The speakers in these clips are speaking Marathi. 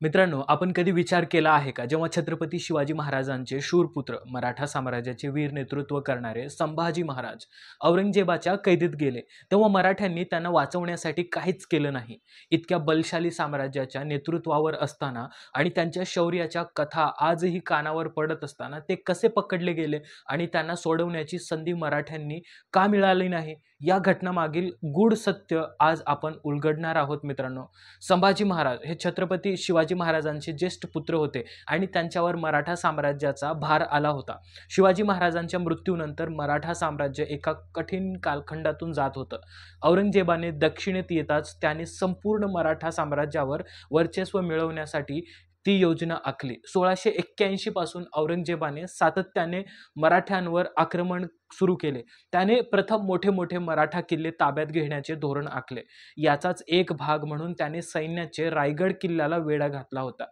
मित्रांनो, आपण कधी विचार केला आहे का, जेव्हा छत्रपती शिवाजी महाराजांचे शूरपुत्र, मराठा साम्राज्याचे वीर नेतृत्व करणारे संभाजी महाराज औरंगजेबाच्या कैदेत गेले, तेव्हा मराठ्यांनी त्यांना वाचवण्यासाठी काहीच केलं नाही. इतक्या बलशाली साम्राज्याच्या नेतृत्वावर असताना आणि त्यांच्या शौर्याच्या कथा आजही कानावर पडत असताना ते कसे पकडले गेले आणि त्यांना सोडवण्याची संधी मराठ्यांनी का मिळाली नाही? या घटनामागील गूढ सत्य आज आपण उलगडणार आहोत मित्रांनो. संभाजी महाराज हे छत्रपती शिवाजी महाराजांचे ज्येष्ठ पुत्र होते आणि त्यांच्यावर मराठा साम्राज्याचा भार आला होता. शिवाजी महाराजांच्या मृत्यूनंतर मराठा साम्राज्य एका कठीण कालखंडातून जात होतं. औरंगजेबाने दक्षिणेत येताच त्याने संपूर्ण मराठा साम्राज्यावर वर्चस्व मिळवण्यासाठी ती योजना आखली. 1681 पासून औरंगजेबाने सातत्याने मराठ्यांवर आक्रमण सुरू केले. त्याने प्रथम मोठे मोठे मराठा किल्ले ताब्यात घेण्याचे धोरण आखले. याचाच एक भाग म्हणून त्याने सैन्याचे रायगड किल्ल्याला वेढा घातला होता.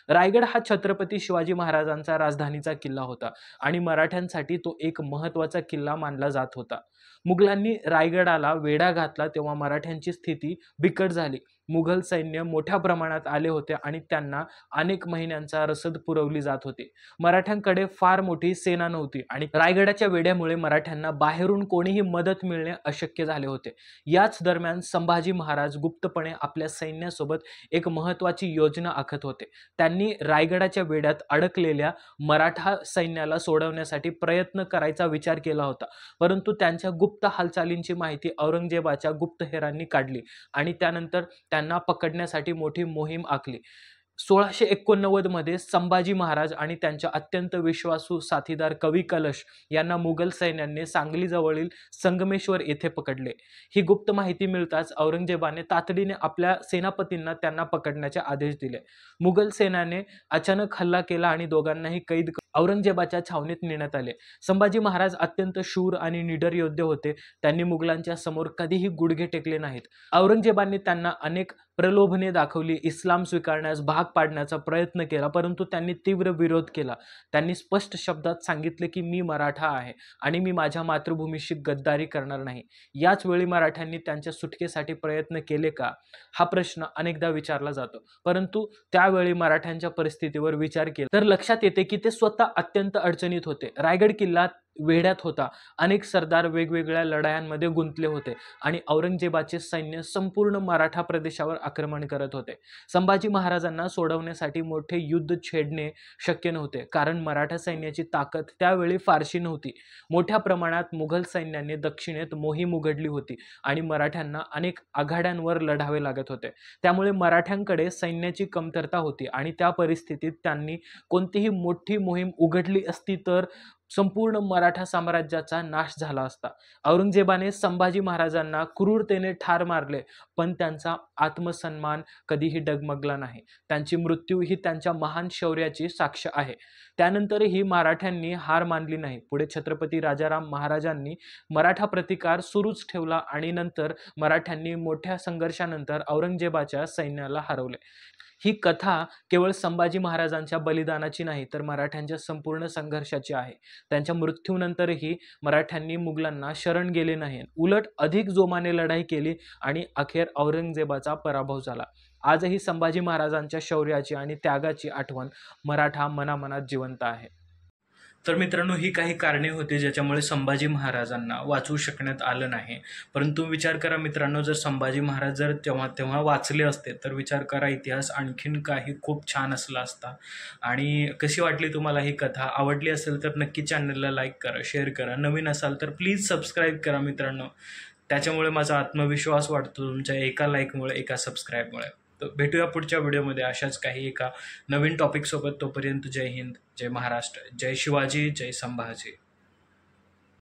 रायगड हा छत्रपती शिवाजी महाराजांचा राजधानीचा किल्ला होता आणि मराठ्यांसाठी तो एक महत्त्वाचा किल्ला मानला जात होता. मुघलांनी रायगडाला वेढा घातला तेव्हा मराठ्यांची स्थिती बिकट झाली. मुघल सैन्य मोठ्या प्रमाणात आले होते आणि त्यांना अनेक महिन्यांचा रसद पुरवली जात होती. मराठ्यांकडे फार मोठी सेना नव्हती आणि रायगडाच्या वेढ्यामुळे मराठ्यांना बाहेरून कोणीही मदत मिळणे अशक्य झाले होते. याच दरम्यान संभाजी महाराज गुप्तपणे आपल्या सैन्यासोबत एक महत्त्वाची योजना आखत होते. त्यांनी रायगडाच्या वेढ्यात अडकलेल्या मराठा सैन्याला सोडवण्यासाठी प्रयत्न करायचा विचार केला होता. परंतु त्यांच्या गुप्त हालचालींची माहिती औरंगजेबाच्या गुप्तहेरांनी काढली आणि त्यानंतर त्यांना पकडण्यासाठी मोठी मोहीम आखली. 1689 मध्ये संभाजी महाराज आणि त्यांच्या अत्यंत विश्वासू साथीदार कवी कलश यांना मुघल सैन्याने सांगलीजवळील संगमेश्वर येथे पकडले. ही गुप्त माहिती मिळताच औरंगजेबाने तातडीने आपल्या सेनापतींना त्यांना पकडण्याचे आदेश दिले. मुघल सैन्याने अचानक हल्ला केला आणि दोघांनाही कैद औरंगजेबाच्या छावणीत नेण्यात आले. संभाजी महाराज अत्यंत शूर आणि निडर योद्धे होते. त्यांनी मुघलांच्या समोर कधीही गुडघे टेकले नाहीत. औरंगजेबाने त्यांना अनेक प्रलोभने दाखवली, इस्लाम स्वीकारण्यास भाग पाडण्याचा प्रयत्न केला, परंतु त्यांनी तीव्र विरोध केला. त्यांनी स्पष्ट शब्दात सांगितले की मी मराठा आहे आणि मी माझ्या मातृभूमीशी गद्दारी करणार नाही. याच वेळी मराठ्यांनी त्यांच्या सुटकेसाठी प्रयत्न केले का, हा प्रश्न अनेकदा विचारला जातो. परंतु त्यावेळी मराठ्यांच्या परिस्थितीवर विचार केला तर लक्षात येते की ते स्वतः अत्यंत अडचणीत होते. रायगड किल्ला वेढ्यात होता. अनेक सरदार वेगवेगळ्या लढायांमध्ये गुंतले होते आणि औरंगजेबाचे सैन्य संपूर्ण मराठा प्रदेशावर आक्रमण करत होते. संभाजी महाराजांना सोडवण्यासाठी मोठे युद्ध छेडणे शक्य नव्हते, कारण मराठा सैन्याची ताकद त्यावेळी फारशी नव्हती. मोठ्या प्रमाणात मुघल सैन्याने दक्षिणेत मोहीम उघडली होती आणि मराठ्यांना अनेक आघाड्यांवर लढावे लागत होते. त्यामुळे मराठ्यांकडे सैन्याची कमतरता होती आणि त्या परिस्थितीत त्यांनी कोणतीही मोठी मोहीम उघडली असती तर संपूर्ण मराठा साम्राज्याचा नाश झाला असता. औरंगजेबाने संभाजी महाराजांना क्रूरतेने ठार मारले, पण त्यांचा आत्मसन्मान कधीही डगमगला नाही. त्यांची मृत्यू ही त्यांच्या महान शौर्याची साक्ष आहे. त्यानंतरही मराठ्यांनी हार मानली नाही. पुढे छत्रपती राजाराम महाराजांनी मराठा प्रतिकार सुरूच ठेवला आणि नंतर मराठ्यांनी मोठ्या संघर्षानंतर औरंगजेबाच्या सैन्याला हरवले. ही कथा केवळ संभाजी महाराजांच्या बलिदानाची नाही, तर मराठ्यांच्या संपूर्ण संघर्षाची आहे. त्यांच्या मृत्यूनंतरही मराठ्यांनी मुघलांना शरण गेले नाही, उलट अधिक जोमाने लढाई केली आणि अखेर औरंगजेबाचा पराभव झाला. आजही संभाजी महाराजांच्या शौर्याची आणि त्यागाची आठवण मराठा मनामनात जिवंत आहे. तर मित्रांनो, ही काही कारणे होती ज्याच्यामुळे संभाजी महाराजांना वाचवू शकण्यात आलं नाही. परंतु विचार करा मित्रांनो, जर संभाजी महाराज जर तेव्हा वाचले असते तर विचार करा, इतिहास आणखीन काही खूप छान असला असता. आणि कशी वाटली तुम्हाला ही कथा? आवडली असेल तर नक्की चॅनलला लाईक करा, शेअर करा. नवीन असाल तर प्लीज सबस्क्राईब करा मित्रांनो. त्याच्यामुळे माझा आत्मविश्वास वाढतो तुमच्या एका लाईकमुळे, एका सबस्क्राईबमुळे. तर भेटूया पुढच्या व्हिडिओमध्ये अशाच काही एका नवीन टॉपिकसोबत. तोपर्यंत जय हिंद, जय महाराष्ट्र, जय शिवाजी, जय संभाजी.